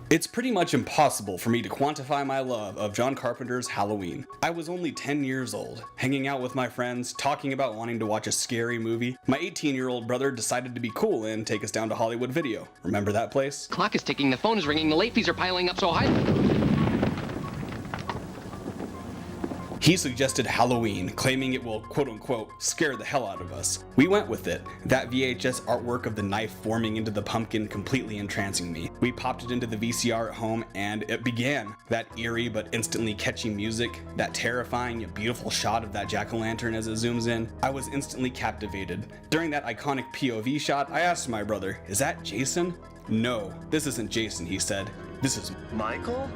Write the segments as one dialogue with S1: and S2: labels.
S1: It's pretty much impossible for me to quantify my love of John Carpenter's Halloween. I was only 10 years old, hanging out with my friends, talking about wanting to watch a scary movie. My 18-year-old brother decided to be cool and take us down to Hollywood Video. Remember that place?
S2: Clock is ticking, the phone is ringing, the late fees are piling up so high.
S1: He suggested Halloween, claiming it will quote-unquote scare the hell out of us. We went with it. That VHS artwork of the knife forming into the pumpkin completely entrancing me. We popped it into the VCR at home and it began. That eerie but instantly catchy music, that terrifying yet beautiful shot of that jack-o'-lantern as it zooms in. I was instantly captivated. During that iconic POV shot, I asked my brother, "Is that Jason?" "No, this isn't Jason," he said. "This is
S3: Michael?"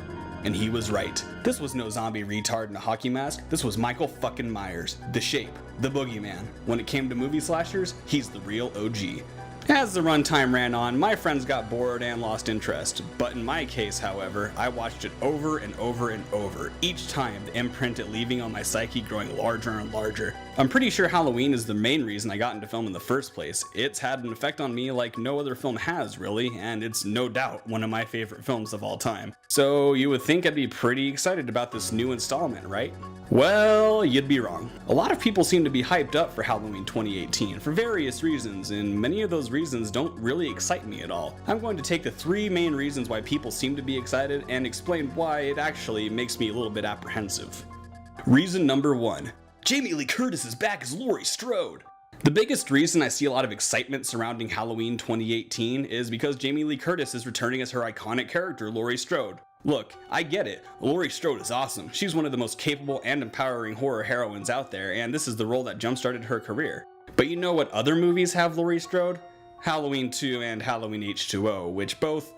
S1: And he was right. This was no zombie retard in a hockey mask. This was Michael fucking Myers, the Shape, the Boogeyman. When it came to movie slashers, he's the real OG. As the runtime ran on, my friends got bored and lost interest. But in my case, however, I watched it over and over and over, each time the imprint it leaving on my psyche growing larger and larger. I'm pretty sure Halloween is the main reason I got into film in the first place. It's had an effect on me like no other film has, really, and it's no doubt one of my favorite films of all time. So you would think I'd be pretty excited about this new installment, right? Well, you'd be wrong. A lot of people seem to be hyped up for Halloween 2018 for various reasons, and many of those reasons don't really excite me at all. I'm going to take the 3 main reasons why people seem to be excited and explain why it actually makes me a little bit apprehensive. Reason number 1. Jamie Lee Curtis is back as Laurie Strode. The biggest reason I see a lot of excitement surrounding Halloween 2018 is because Jamie Lee Curtis is returning as her iconic character, Laurie Strode. Look, I get it. Laurie Strode is awesome. She's one of the most capable and empowering horror heroines out there, and this is the role that jump-started her career. But you know what other movies have Laurie Strode? Halloween 2 and Halloween H2O, which both...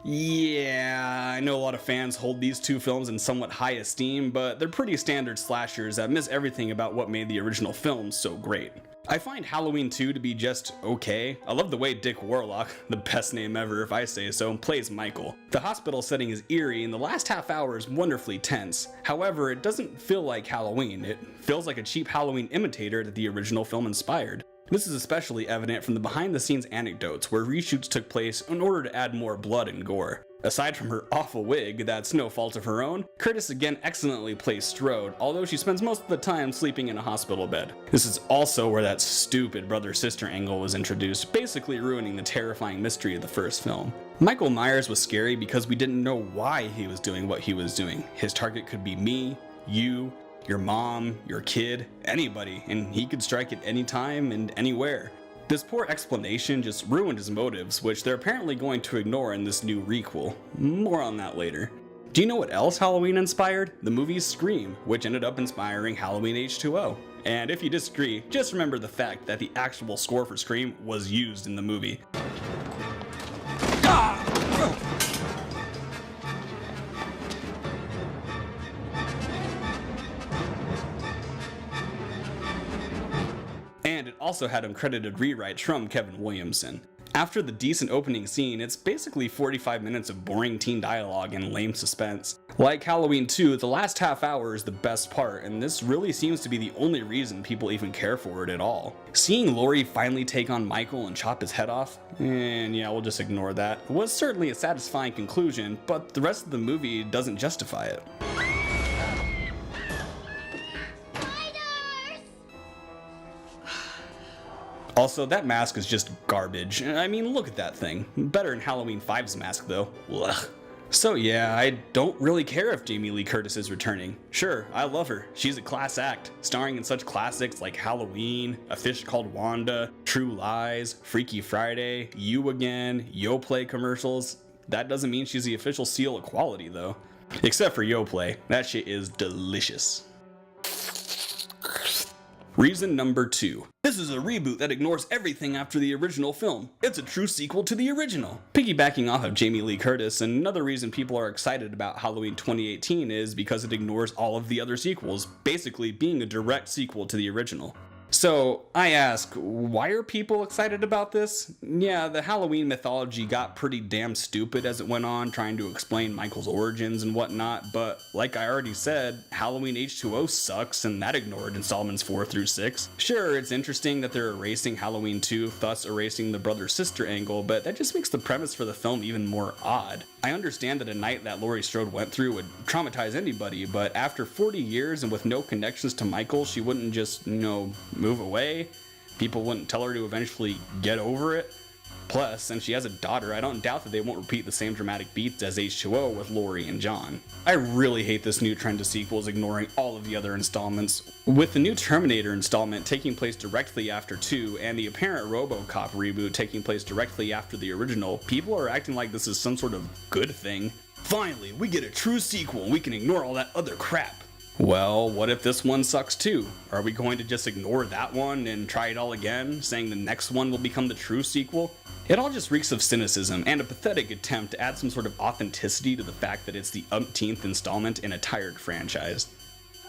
S1: Yeah, I know a lot of fans hold these 2 films in somewhat high esteem, but they're pretty standard slashers that miss everything about what made the original films so great. I find Halloween 2 to be just okay. I love the way Dick Warlock, the best name ever if I say so, plays Michael. The hospital setting is eerie and the last half hour is wonderfully tense. However, it doesn't feel like Halloween. It feels like a cheap Halloween imitator that the original film inspired. This is especially evident from the behind-the-scenes anecdotes where reshoots took place in order to add more blood and gore. Aside from her awful wig, that's no fault of her own, Curtis again excellently plays Strode, although she spends most of the time sleeping in a hospital bed. This is also where that stupid brother-sister angle was introduced, basically ruining the terrifying mystery of the first film. Michael Myers was scary because we didn't know why he was doing what he was doing. His target could be me, you, your mom, your kid, anybody, and he could strike at any time and anywhere. This poor explanation just ruined his motives, which they're apparently going to ignore in this new requel. More on that later. Do you know what else Halloween inspired? The movie Scream, which ended up inspiring Halloween H2O. And if you disagree, just remember the fact that the actual score for Scream was used in the movie. And it also had uncredited rewrites from Kevin Williamson. After the decent opening scene, it's basically 45 minutes of boring teen dialogue and lame suspense. Like Halloween 2, the last half hour is the best part, and this really seems to be the only reason people even care for it at all. Seeing Laurie finally take on Michael and chop his head off, and yeah, we'll just ignore that, was certainly a satisfying conclusion, but the rest of the movie doesn't justify it. Also, that mask is just garbage. I mean, look at that thing. Better than Halloween 5's mask, though. Ugh. So yeah, I don't really care if Jamie Lee Curtis is returning. Sure, I love her. She's a class act, starring in such classics like Halloween, A Fish Called Wanda, True Lies, Freaky Friday, You Again, Yoplait commercials. That doesn't mean she's the official seal of quality, though. Except for Yoplait. That shit is delicious. Reason number 2. This is a reboot that ignores everything after the original film. It's a true sequel to the original. Piggybacking off of Jamie Lee Curtis, another reason people are excited about Halloween 2018 is because it ignores all of the other sequels, basically being a direct sequel to the original. So, I ask, why are people excited about this? Yeah, the Halloween mythology got pretty damn stupid as it went on, trying to explain Michael's origins and whatnot, but like I already said, Halloween H2O sucks, and that ignored installments 4 through 6. Sure, it's interesting that they're erasing Halloween 2, thus erasing the brother-sister angle, but that just makes the premise for the film even more odd. I understand that a night that Laurie Strode went through would traumatize anybody, but after 40 years and with no connections to Michael, she wouldn't just, move away. People wouldn't tell her to eventually get over it. Plus, since she has a daughter, I don't doubt that they won't repeat the same dramatic beats as H2O with Laurie and John. I really hate this new trend of sequels ignoring all of the other installments. With the new Terminator installment taking place directly after 2 and the apparent RoboCop reboot taking place directly after the original, people are acting like this is some sort of good thing. Finally, we get a true sequel and we can ignore all that other crap. Well, what if this one sucks too? Are we going to just ignore that one and try it all again, saying the next one will become the true sequel? It all just reeks of cynicism and a pathetic attempt to add some sort of authenticity to the fact that it's the umpteenth installment in a tired franchise.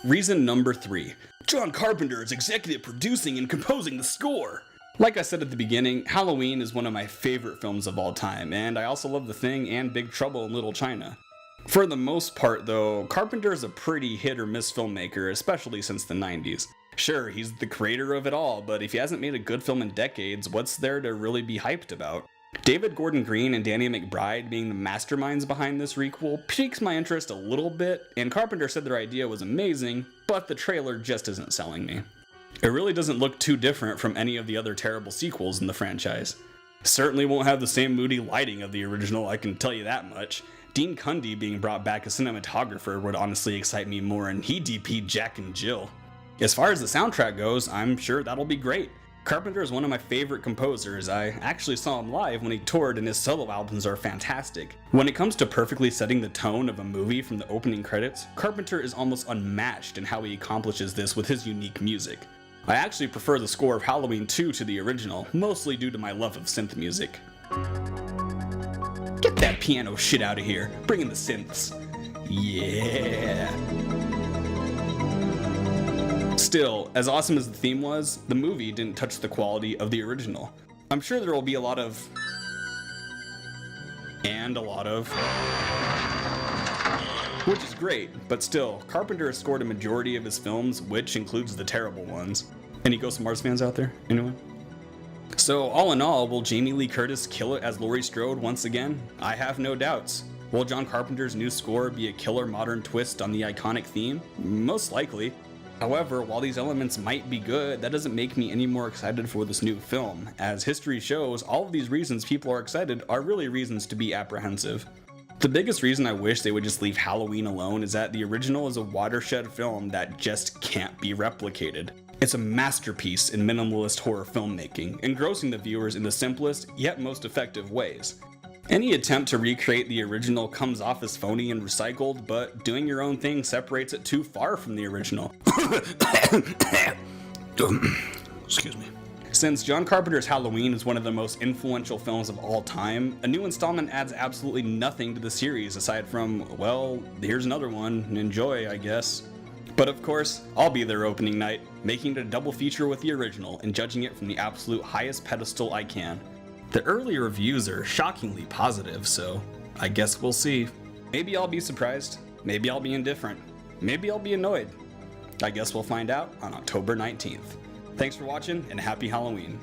S1: Reason number 3. John Carpenter is executive producing and composing the score! Like I said at the beginning, Halloween is one of my favorite films of all time, and I also love The Thing and Big Trouble in Little China. For the most part though, Carpenter is a pretty hit or miss filmmaker, especially since the 90s. Sure, he's the creator of it all, but if he hasn't made a good film in decades, what's there to really be hyped about? David Gordon Green and Danny McBride being the masterminds behind this requel piques my interest a little bit, and Carpenter said their idea was amazing, but the trailer just isn't selling me. It really doesn't look too different from any of the other terrible sequels in the franchise. Certainly won't have the same moody lighting of the original, I can tell you that much. Dean Cundey being brought back as cinematographer would honestly excite me more, and he DP'd Jack and Jill. As far as the soundtrack goes, I'm sure that'll be great. Carpenter is one of my favorite composers. I actually saw him live when he toured, and his solo albums are fantastic. When it comes to perfectly setting the tone of a movie from the opening credits, Carpenter is almost unmatched in how he accomplishes this with his unique music. I actually prefer the score of Halloween 2 to the original, mostly due to my love of synth music. Get that piano shit out of here. Bring in the synths. Yeah. Still, as awesome as the theme was, the movie didn't touch the quality of the original. I'm sure there will be a lot of... which is great, but still, Carpenter has scored a majority of his films, which includes the terrible ones. Any Ghost of Mars fans out there? Anyone? So, all in all, will Jamie Lee Curtis kill it as Laurie Strode once again? I have no doubts. Will John Carpenter's new score be a killer modern twist on the iconic theme? Most likely. However, while these elements might be good, that doesn't make me any more excited for this new film. As history shows, all of these reasons people are excited are really reasons to be apprehensive. The biggest reason I wish they would just leave Halloween alone is that the original is a watershed film that just can't be replicated. It's a masterpiece in minimalist horror filmmaking, engrossing the viewers in the simplest yet most effective ways. Any attempt to recreate the original comes off as phony and recycled, but doing your own thing separates it too far from the original. Excuse me. Since John Carpenter's Halloween is one of the most influential films of all time, a new installment adds absolutely nothing to the series aside from, well, here's another one, enjoy, I guess. But of course, I'll be there opening night, making it a double feature with the original and judging it from the absolute highest pedestal I can. The early reviews are shockingly positive, so I guess we'll see. Maybe I'll be surprised, maybe I'll be indifferent, maybe I'll be annoyed. I guess we'll find out on October 19th. Thanks for watching, and happy Halloween.